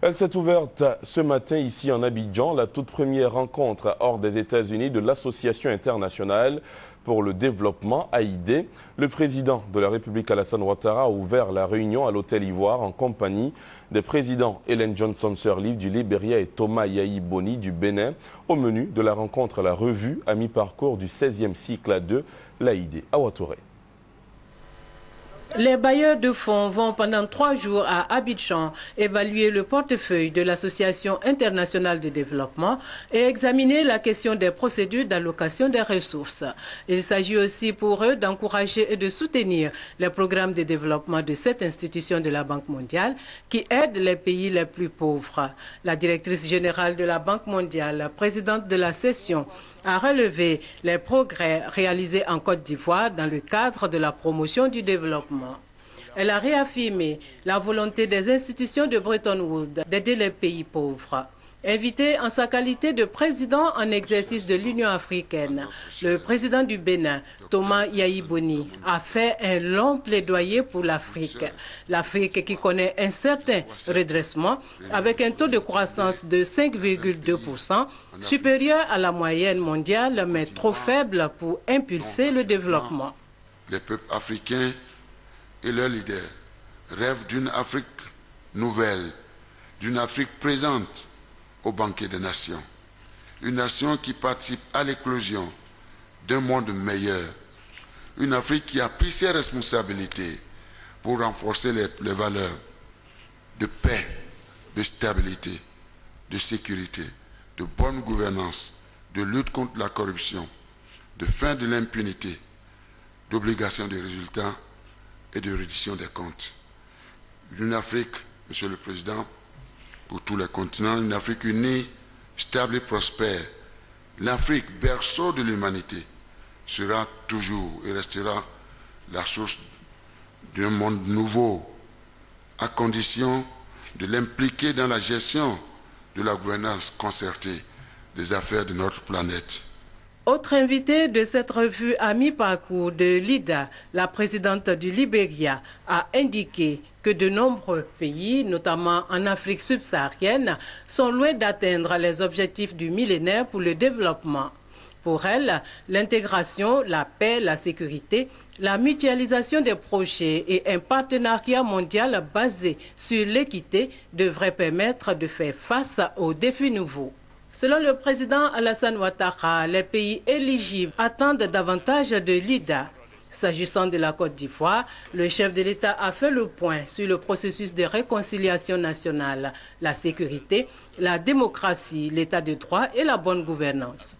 Elle s'est ouverte ce matin ici en Abidjan, la toute première rencontre hors des États-Unis de l'Association internationale pour le développement AID. Le président de la République Alassane Ouattara a ouvert la réunion à l'Hôtel Ivoire en compagnie des présidents Ellen Johnson Sirleaf du Libéria et Thomas Yayi Boni du Bénin. Au menu de la rencontre, la revue à mi-parcours du 16e cycle de l'AID à Ouattara. Les bailleurs de fonds vont pendant 3 jours à Abidjan évaluer le portefeuille de l'Association internationale de développement et examiner la question des procédures d'allocation des ressources. Il s'agit aussi pour eux d'encourager et de soutenir les programmes de développement de cette institution de la Banque mondiale qui aide les pays les plus pauvres. La directrice générale de la Banque mondiale, présidente de la session, a relevé les progrès réalisés en Côte d'Ivoire dans le cadre de la promotion du développement. Elle a réaffirmé la volonté des institutions de Bretton Woods d'aider les pays pauvres. Invité en sa qualité de président en exercice de l'Union africaine, le président du Bénin, Thomas Yayi Boni, a fait un long plaidoyer pour l'Afrique. L'Afrique qui connaît un certain redressement avec un taux de croissance de 5,2%, supérieur à la moyenne mondiale, mais trop faible pour impulser le développement. Les peuples africains et leurs leaders rêvent d'une Afrique nouvelle, d'une Afrique présente au banquet des nations. Une nation qui participe à l'éclosion d'un monde meilleur. Une Afrique qui a pris ses responsabilités pour renforcer les valeurs de paix, de stabilité, de sécurité, de bonne gouvernance, de lutte contre la corruption, de fin de l'impunité, d'obligation des résultats et de reddition des comptes. Une Afrique, Monsieur le Président, pour tous les continents, une Afrique unie, stable et prospère. L'Afrique, berceau de l'humanité, sera toujours et restera la source d'un monde nouveau, à condition de l'impliquer dans la gestion de la gouvernance concertée des affaires de notre planète. Autre invité de cette revue à mi-parcours de l'IDA, la présidente du Libéria, a indiqué que de nombreux pays, notamment en Afrique subsaharienne, sont loin d'atteindre les objectifs du millénaire pour le développement. Pour elle, l'intégration, la paix, la sécurité, la mutualisation des projets et un partenariat mondial basé sur l'équité devraient permettre de faire face aux défis nouveaux. Selon le président Alassane Ouattara, les pays éligibles attendent davantage de l'IDA. S'agissant de la Côte d'Ivoire, le chef de l'État a fait le point sur le processus de réconciliation nationale, la sécurité, la démocratie, l'état de droit et la bonne gouvernance.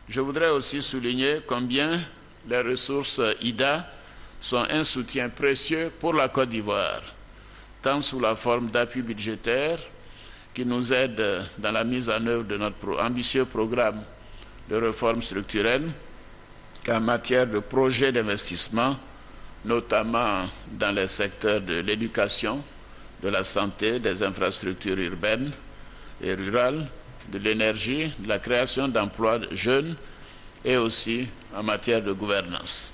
Je voudrais aussi souligner combien les ressources IDA sont un soutien précieux pour la Côte d'Ivoire, tant sous la forme d'appui budgétaire qui nous aide dans la mise en œuvre de notre ambitieux programme de réforme structurelle, qu'en matière de projets d'investissement, notamment dans les secteurs de l'éducation, de la santé, des infrastructures urbaines et rurales, de l'énergie, de la création d'emplois jeunes et aussi en matière de gouvernance.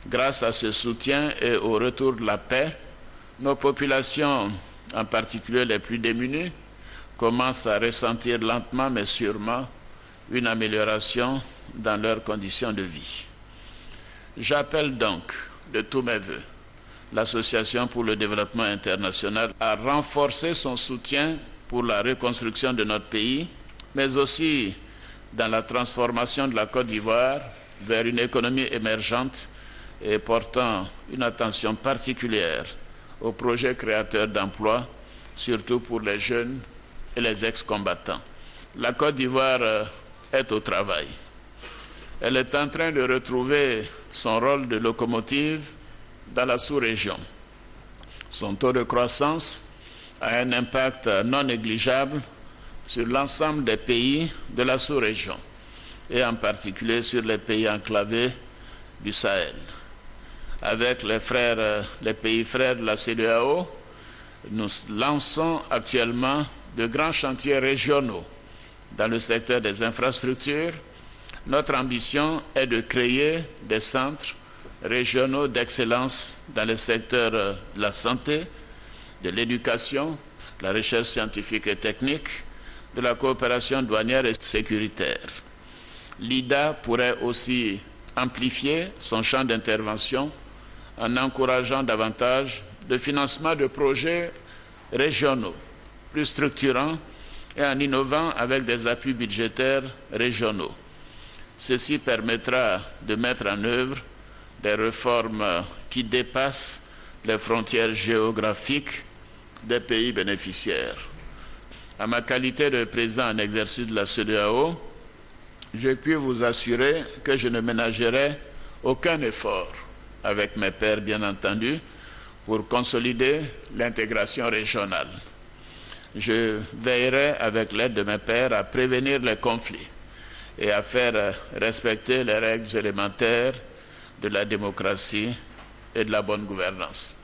Grâce à ce soutien et au retour de la paix, nos populations, en particulier les plus démunies, commencent à ressentir lentement mais sûrement une amélioration dans leurs conditions de vie. J'appelle donc de tous mes vœux l'Association pour le développement international à renforcer son soutien pour la reconstruction de notre pays, mais aussi dans la transformation de la Côte d'Ivoire vers une économie émergente et portant une attention particulière aux projets créateurs d'emplois, surtout pour les jeunes et les ex-combattants. La Côte d'Ivoire est au travail. Elle est en train de retrouver son rôle de locomotive dans la sous-région. Son taux de croissance a un impact non négligeable sur l'ensemble des pays de la sous-région et en particulier sur les pays enclavés du Sahel. Avec les pays frères de la CEDEAO, nous lançons actuellement de grands chantiers régionaux dans le secteur des infrastructures. Notre ambition est de créer des centres régionaux d'excellence dans le secteur de la santé, de l'éducation, de la recherche scientifique et technique, de la coopération douanière et sécuritaire. L'IDA pourrait aussi amplifier son champ d'intervention en encourageant davantage le financement de projets régionaux plus structurants et en innovant avec des appuis budgétaires régionaux. Ceci permettra de mettre en œuvre des réformes qui dépassent les frontières géographiques des pays bénéficiaires. À ma qualité de président en exercice de la CEDEAO, je puis vous assurer que je ne ménagerai aucun effort, avec mes pairs bien entendu, pour consolider l'intégration régionale. Je veillerai avec l'aide de mes pairs à prévenir les conflits et à faire respecter les règles élémentaires de la démocratie et de la bonne gouvernance.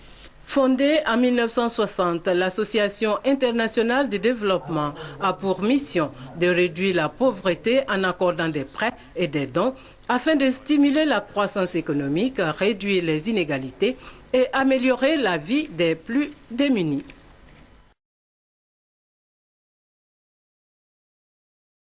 Fondée en 1960, l'Association internationale de développement a pour mission de réduire la pauvreté en accordant des prêts et des dons afin de stimuler la croissance économique, réduire les inégalités et améliorer la vie des plus démunis.